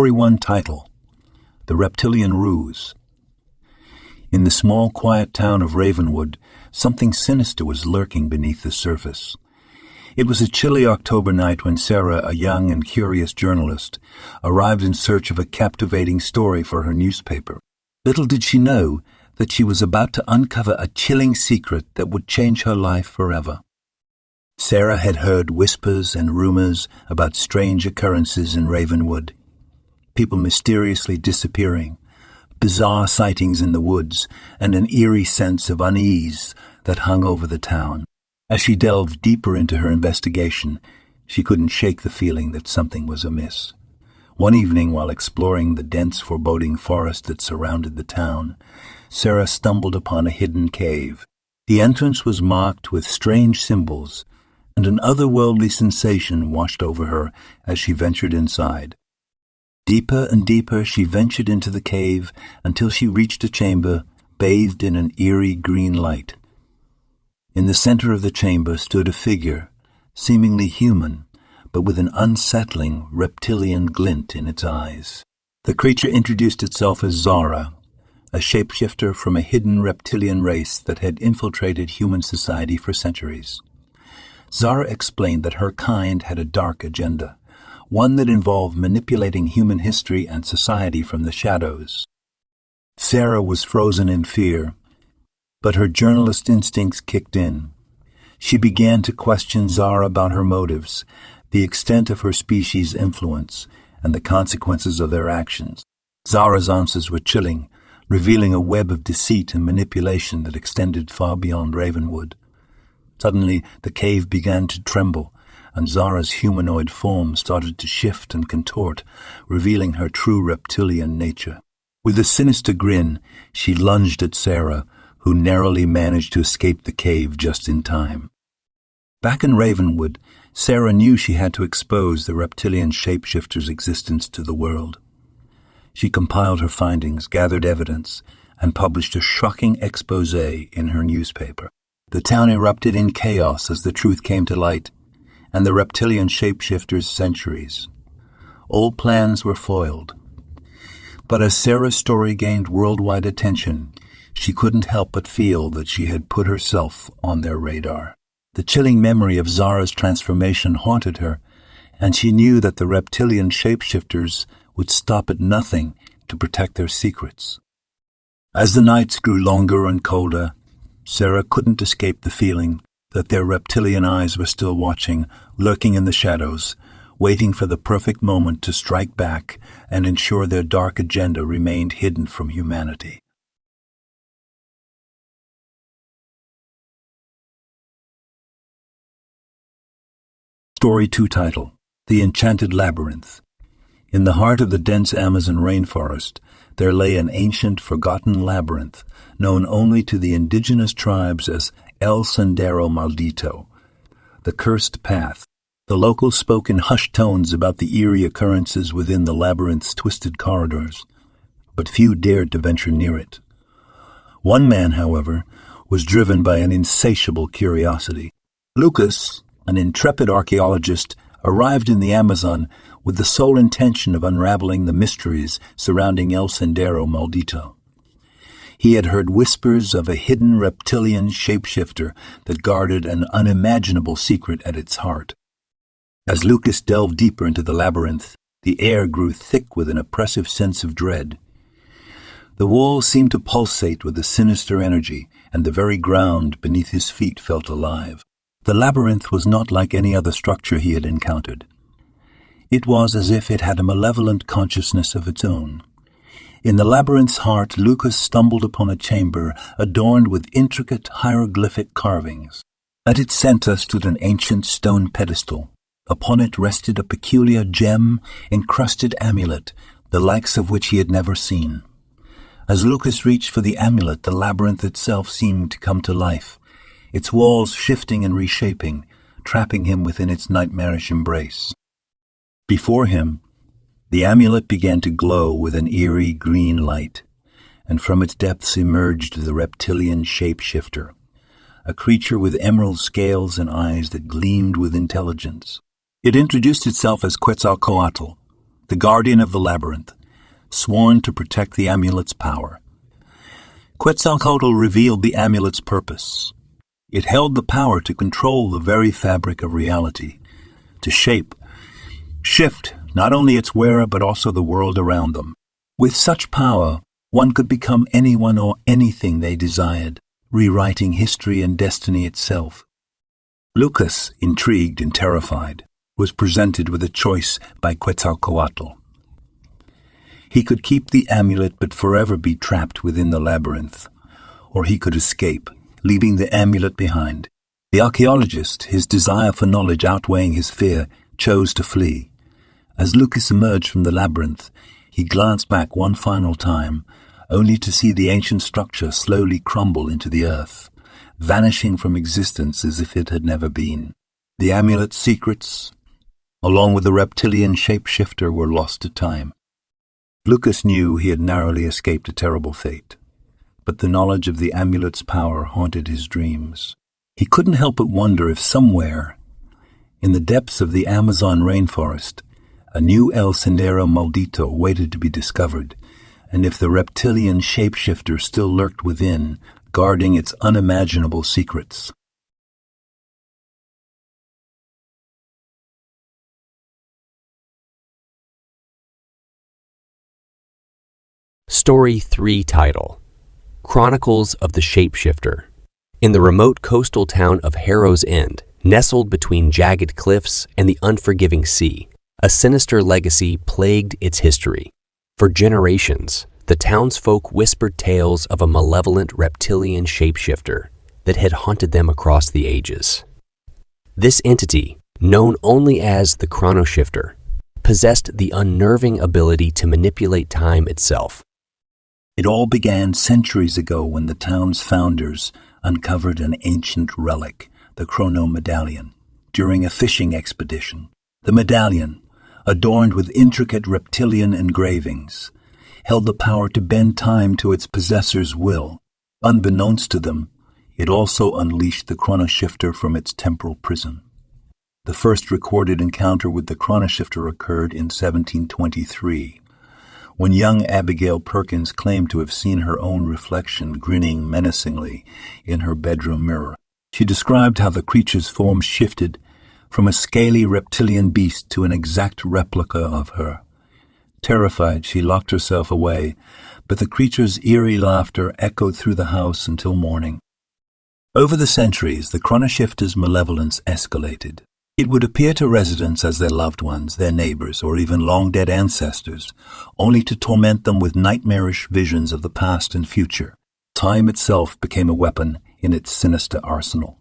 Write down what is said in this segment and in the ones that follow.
Story 1 title, The Reptilian Ruse. In the small, quiet town of Ravenwood, something sinister was lurking beneath the surface. It was a chilly October night when Sarah, a young and curious journalist, arrived in search of a captivating story for her newspaper. Little did she know that she was about to uncover a chilling secret that would change her life forever. Sarah had heard whispers and rumors about strange occurrences in Ravenwood. People mysteriously disappearing, bizarre sightings in the woods, and an eerie sense of unease that hung over the town. As she delved deeper into her investigation, she couldn't shake the feeling that something was amiss. One evening, while exploring the dense, foreboding forest that surrounded the town, Sarah stumbled upon a hidden cave. The entrance was marked with strange symbols, and an otherworldly sensation washed over her as she ventured inside. Deeper and deeper she ventured into the cave until she reached a chamber bathed in an eerie green light. In the center of the chamber stood a figure, seemingly human, but with an unsettling reptilian glint in its eyes. The creature introduced itself as Zara, a shapeshifter from a hidden reptilian race that had infiltrated human society for centuries. Zara explained that her kind had a dark agenda, one that involved manipulating human history and society from the shadows. Sarah was frozen in fear, but her journalist instincts kicked in. She began to question Zara about her motives, the extent of her species' influence, and the consequences of their actions. Zara's answers were chilling, revealing a web of deceit and manipulation that extended far beyond Ravenwood. Suddenly, the cave began to tremble, and Zara's humanoid form started to shift and contort, revealing her true reptilian nature. With a sinister grin, she lunged at Sarah, who narrowly managed to escape the cave just in time. Back in Ravenwood, Sarah knew she had to expose the Reptilian Shapeshifter's existence to the world. She compiled her findings, gathered evidence, and published a shocking expose in her newspaper. The town erupted in chaos as the truth came to light, and the Reptilian Shapeshifter's centuries. All plans were foiled. But as Sarah's story gained worldwide attention, she couldn't help but feel that she had put herself on their radar. The chilling memory of Zara's transformation haunted her, and she knew that the Reptilian Shapeshifters would stop at nothing to protect their secrets. As the nights grew longer and colder, Sarah couldn't escape the feeling that their reptilian eyes were still watching, lurking in the shadows, waiting for the perfect moment to strike back and ensure their dark agenda remained hidden from humanity. Story 2 title, The Enchanted Labyrinth. In the heart of the dense Amazon rainforest, there lay an ancient, forgotten labyrinth, known only to the indigenous tribes as El Sendero Maldito, the cursed path. The locals spoke in hushed tones about the eerie occurrences within the labyrinth's twisted corridors, but few dared to venture near it. One man, however, was driven by an insatiable curiosity. Lucas, an intrepid archaeologist, arrived in the Amazon with the sole intention of unraveling the mysteries surrounding El Sendero Maldito. He had heard whispers of a hidden reptilian shapeshifter that guarded an unimaginable secret at its heart. As Lucas delved deeper into the labyrinth, the air grew thick with an oppressive sense of dread. The walls seemed to pulsate with a sinister energy, and the very ground beneath his feet felt alive. The labyrinth was not like any other structure he had encountered. It was as if it had a malevolent consciousness of its own. In the labyrinth's heart, Lucas stumbled upon a chamber adorned with intricate hieroglyphic carvings. At its center stood an ancient stone pedestal. Upon it rested a peculiar gem-encrusted amulet, the likes of which he had never seen. As Lucas reached for the amulet, the labyrinth itself seemed to come to life, its walls shifting and reshaping, trapping him within its nightmarish embrace. Before him, the amulet began to glow with an eerie green light, and from its depths emerged the Reptilian Shapeshifter, a creature with emerald scales and eyes that gleamed with intelligence. It introduced itself as Quetzalcoatl, the guardian of the labyrinth, sworn to protect the amulet's power. Quetzalcoatl revealed the amulet's purpose. It held the power to control the very fabric of reality, to shift not only its wearer but also the world around them. With such power, one could become anyone or anything they desired, rewriting history and destiny itself. Lucas, intrigued and terrified, was presented with a choice by Quetzalcoatl. He could keep the amulet but forever be trapped within the labyrinth, or he could escape, leaving the amulet behind. The archaeologist, his desire for knowledge outweighing his fear, chose to flee. As Lucas emerged from the labyrinth, he glanced back one final time, only to see the ancient structure slowly crumble into the earth, vanishing from existence as if it had never been. The amulet's secrets, along with the reptilian shapeshifter, were lost to time. Lucas knew he had narrowly escaped a terrible fate, but the knowledge of the amulet's power haunted his dreams. He couldn't help but wonder if somewhere, in the depths of the Amazon rainforest, a new El Sendero Maldito waited to be discovered, and if the reptilian shapeshifter still lurked within, guarding its unimaginable secrets. Story 3 title: Chronicles of the Shapeshifter. In the remote coastal town of Harrow's End, nestled between jagged cliffs and the unforgiving sea, a sinister legacy plagued its history. For generations, the townsfolk whispered tales of a malevolent reptilian shapeshifter that had haunted them across the ages. This entity, known only as the chronoshifter, possessed the unnerving ability to manipulate time itself. It all began centuries ago when the town's founders uncovered an ancient relic, the Chrono Medallion, during a fishing expedition. The medallion, adorned with intricate reptilian engravings, held the power to bend time to its possessor's will. Unbeknownst to them, it also unleashed the chronoshifter from its temporal prison. The first recorded encounter with the chronoshifter occurred in 1723, when young Abigail Perkins claimed to have seen her own reflection grinning menacingly in her bedroom mirror. She described how the creature's form shifted from a scaly reptilian beast to an exact replica of her. Terrified, she locked herself away, but the creature's eerie laughter echoed through the house until morning. Over the centuries, the chronoshifter's malevolence escalated. It would appear to residents as their loved ones, their neighbors, or even long-dead ancestors, only to torment them with nightmarish visions of the past and future. Time itself became a weapon in its sinister arsenal.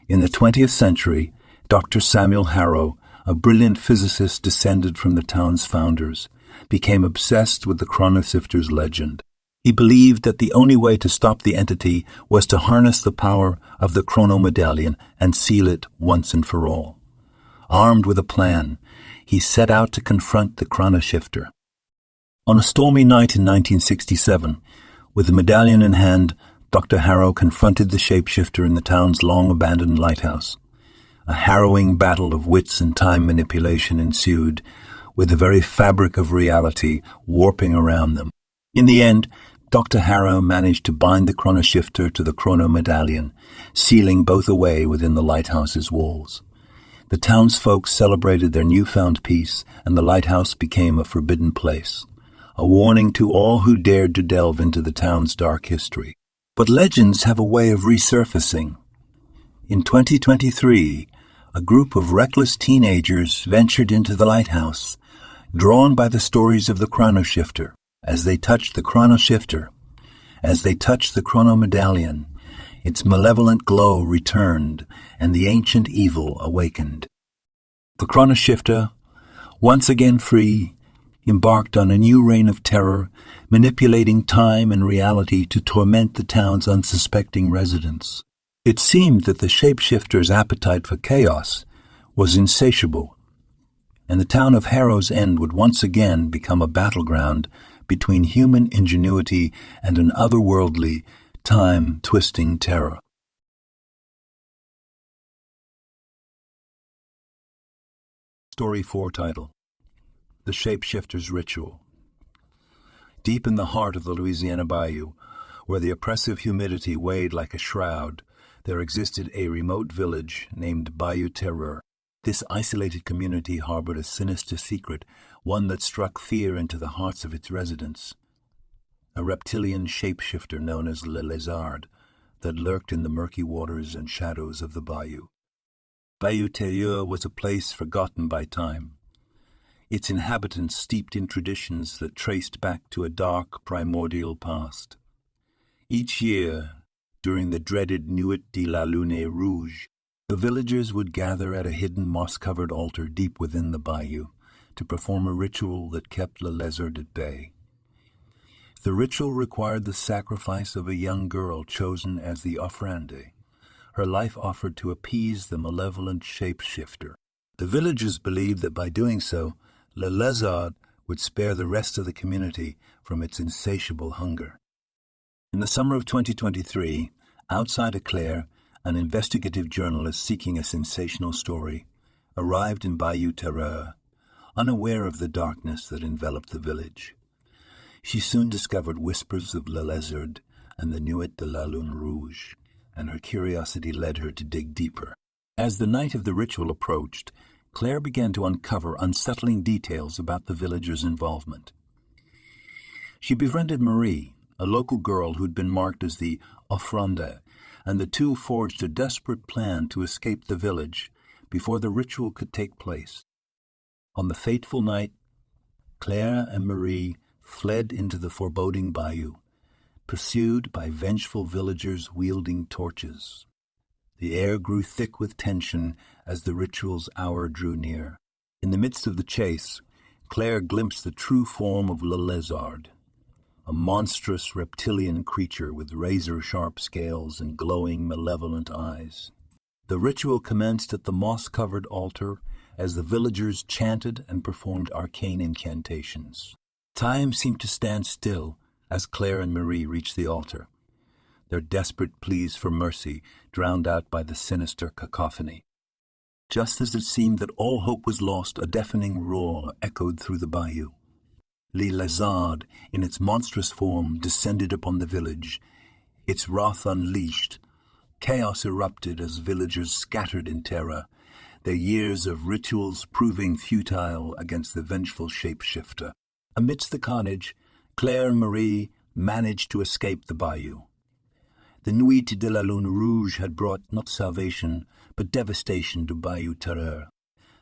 In the 20th century, Dr. Samuel Harrow, a brilliant physicist descended from the town's founders, became obsessed with the chronoshifter's legend. He believed that the only way to stop the entity was to harness the power of the Chrono Medallion and seal it once and for all. Armed with a plan, he set out to confront the chronoshifter. On a stormy night in 1967, with the medallion in hand, Dr. Harrow confronted the shapeshifter in the town's long-abandoned lighthouse. A harrowing battle of wits and time manipulation ensued, with the very fabric of reality warping around them. In the end, Dr. Harrow managed to bind the chronoshifter to the Chrono Medallion, sealing both away within the lighthouse's walls. The townsfolk celebrated their newfound peace, and the lighthouse became a forbidden place, a warning to all who dared to delve into the town's dark history. But legends have a way of resurfacing. In 2023, a group of reckless teenagers ventured into the lighthouse, drawn by the stories of the chronoshifter. As they touched the chronoshifter, as they touched the Chrono Medallion, its malevolent glow returned, and the ancient evil awakened. The chronoshifter, once again free, embarked on a new reign of terror, manipulating time and reality to torment the town's unsuspecting residents. It seemed that the shapeshifter's appetite for chaos was insatiable, and the town of Harrow's End would once again become a battleground between human ingenuity and an otherworldly, time-twisting terror. Story 4 title: The Shapeshifter's Ritual. Deep in the heart of the Louisiana bayou, where the oppressive humidity weighed like a shroud, there existed a remote village named Bayou Terreur. This isolated community harbored a sinister secret, one that struck fear into the hearts of its residents. A reptilian shapeshifter known as Le Lézard that lurked in the murky waters and shadows of the bayou. Bayou Terreur was a place forgotten by time, its inhabitants steeped in traditions that traced back to a dark, primordial past. Each year, during the dreaded Nuit de la Lune Rouge, the villagers would gather at a hidden moss-covered altar deep within the bayou to perform a ritual that kept Le Lézard at bay. The ritual required the sacrifice of a young girl chosen as the offrande, her life offered to appease the malevolent shapeshifter. The villagers believed that by doing so, Le Lézard would spare the rest of the community from its insatiable hunger. In the summer of 2023, outside Eclair, an investigative journalist seeking a sensational story arrived in Bayou Terreur, unaware of the darkness that enveloped the village. She soon discovered whispers of Le Lézard and the Nuit de la Lune Rouge, and her curiosity led her to dig deeper. As the night of the ritual approached, Claire began to uncover unsettling details about the villagers' involvement. She befriended Marie, a local girl who'd been marked as the offrande, and the two forged a desperate plan to escape the village before the ritual could take place. On the fateful night, Claire and Marie fled into the foreboding bayou, pursued by vengeful villagers wielding torches. The air grew thick with tension as the ritual's hour drew near. In the midst of the chase, Claire glimpsed the true form of Le Lézard, a monstrous reptilian creature with razor-sharp scales and glowing, malevolent eyes. The ritual commenced at the moss-covered altar as the villagers chanted and performed arcane incantations. Time seemed to stand still as Claire and Marie reached the altar, their desperate pleas for mercy drowned out by the sinister cacophony. Just as it seemed that all hope was lost, a deafening roar echoed through the bayou. Le Lézard, in its monstrous form, descended upon the village. Its wrath unleashed, chaos erupted as villagers scattered in terror, their years of rituals proving futile against the vengeful shapeshifter. Amidst the carnage, Claire and Marie managed to escape the bayou. The Nuit de la Lune Rouge had brought not salvation, but devastation to Bayou Terreur.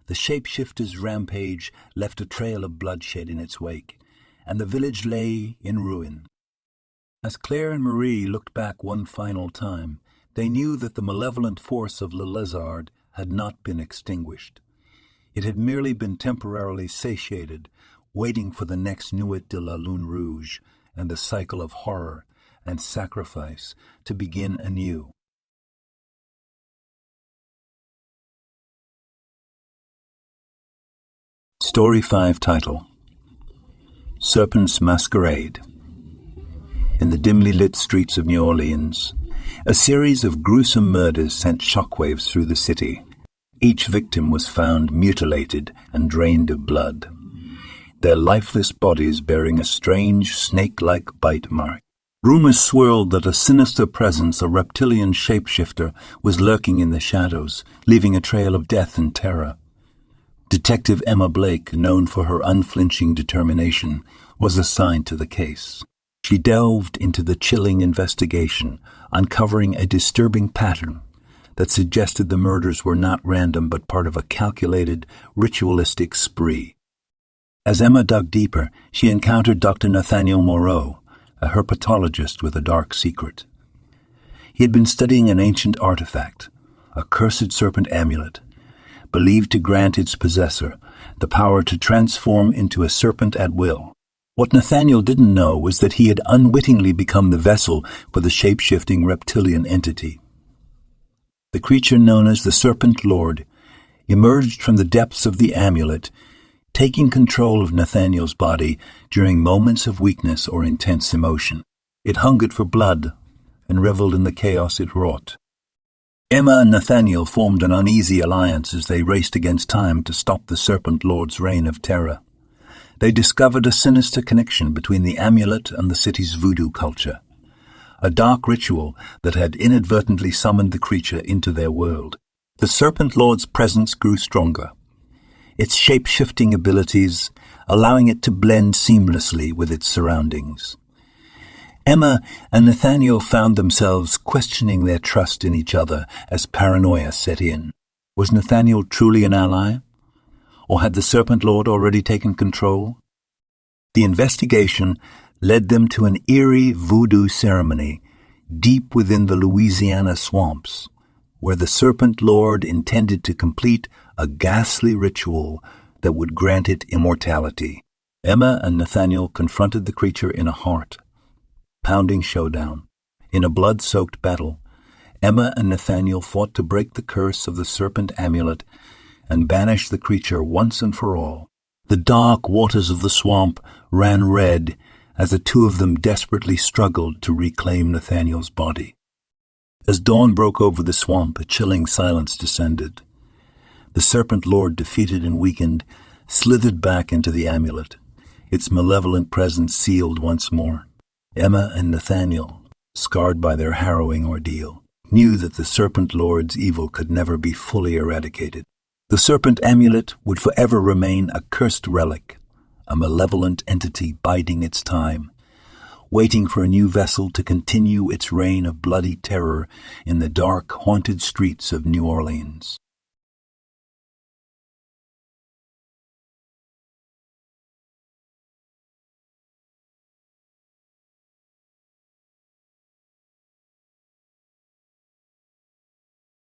The shapeshifter's rampage left a trail of bloodshed in its wake, and the village lay in ruin. As Claire and Marie looked back one final time, they knew that the malevolent force of Le Lézard had not been extinguished. It had merely been temporarily satiated, waiting for the next Nuit de la Lune Rouge and the cycle of horror and sacrifice to begin anew. Story 5 title: Serpent's Masquerade. In the dimly lit streets of New Orleans, a series of gruesome murders sent shockwaves through the city. Each victim was found mutilated and drained of blood, their lifeless bodies bearing a strange snake-like bite mark. Rumors swirled that a sinister presence, a reptilian shapeshifter, was lurking in the shadows, leaving a trail of death and terror. Detective Emma Blake, known for her unflinching determination, was assigned to the case. She delved into the chilling investigation, uncovering a disturbing pattern that suggested the murders were not random but part of a calculated, ritualistic spree. As Emma dug deeper, she encountered Dr. Nathaniel Moreau, a herpetologist with a dark secret. He had been studying an ancient artifact, a cursed serpent amulet, believed to grant its possessor the power to transform into a serpent at will. What Nathaniel didn't know was that he had unwittingly become the vessel for the shape-shifting reptilian entity. The creature known as the Serpent Lord emerged from the depths of the amulet, taking control of Nathaniel's body during moments of weakness or intense emotion. It hungered for blood and reveled in the chaos it wrought. Emma and Nathaniel formed an uneasy alliance as they raced against time to stop the Serpent Lord's reign of terror. they discovered a sinister connection between the amulet and the city's voodoo culture, a dark ritual that had inadvertently summoned the creature into their world. The Serpent Lord's presence grew stronger, its shape-shifting abilities allowing it to blend seamlessly with its surroundings. Emma and Nathaniel found themselves questioning their trust in each other as paranoia set in. Was Nathaniel truly an ally? Or had the Serpent Lord already taken control? The investigation led them to an eerie voodoo ceremony deep within the Louisiana swamps, where the Serpent Lord intended to complete a ghastly ritual that would grant it immortality. Emma and Nathaniel confronted the creature in a heart-pounding showdown. In a blood-soaked battle, Emma and Nathaniel fought to break the curse of the serpent amulet and banish the creature once and for all. The dark waters of the swamp ran red as the two of them desperately struggled to reclaim Nathaniel's body. As dawn broke over the swamp, a chilling silence descended. The Serpent Lord, defeated and weakened, slithered back into the amulet, its malevolent presence sealed once more. Emma and Nathaniel, scarred by their harrowing ordeal, knew that the Serpent Lord's evil could never be fully eradicated. The serpent amulet would forever remain a cursed relic, a malevolent entity biding its time, waiting for a new vessel to continue its reign of bloody terror in the dark, haunted streets of New Orleans.